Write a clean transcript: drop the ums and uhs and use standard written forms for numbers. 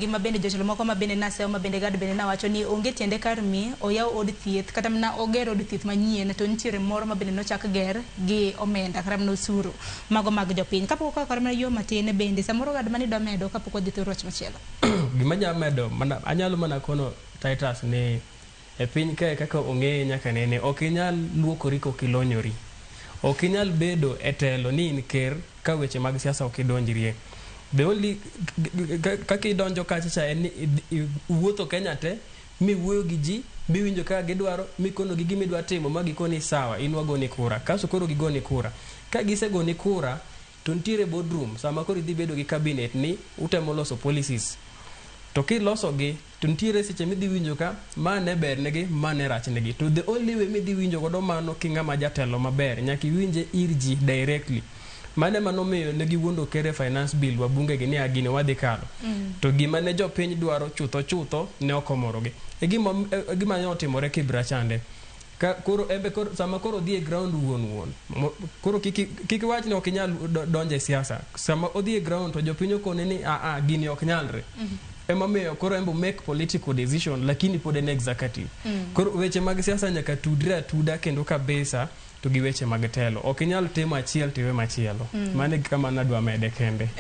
Gima bende jotelo moko ma bende naseo ma bende gad bende nawacho ni onge tiende kar mi oyaw od thieth kata mana oger od thieth manyien to nitiere moro ma bende nochak ger gi omenda kata mana osuru mago mag jopiny kapok okakore mana yo matin bende samoro gad mani do medo kapok odhi thoro wach machielo. Gima nyalo medo anyalo mana kono Titus ni e piny kae kaka ong'eye nyaka nene ok inyal luokori kok ilonyori. Ok inyal bedo e telo ni in ker ka weche mag siasa ok idonjrie. The only kaka idonjo kacha en ni wuotho Kenya te mi wuoyo gi ji mi winjo ka gidwaro mi kono gi gimi dwa timo ma gikoni sawa in wagoni kura kaso koro gigoni kura ka gisegoni kura to ntiere boardroom sama koro idhi bedo gi cabinet ni utemo loso policies to kiloso gi to ntiere seche midhi winjo ka mane ber negi mane rach negi to the only way midhi winjo godo mano king'ama jatelo maber nyaka iwinje ir ji directly mane manomiyo ne giwuondo kere finance bill wabunge gi ni agine wadhi kalo to gima ne jopiny dwaro chutho ne okomorogi gima ne otimore Kibrachande koro embe sama koro dhi e ground wuon koro kik wach ni ok inyal donje siasa sama odhi e ground to jopiny okone ni gini ok nyalre emamiyo koro embo make political decision lakini pod en executive koro weche mag siasa nyaka tudre atuda kendo kabisa to gi weche mag telo ok inyal timo achiel tiwe machielo mane kama nadwa mede kende.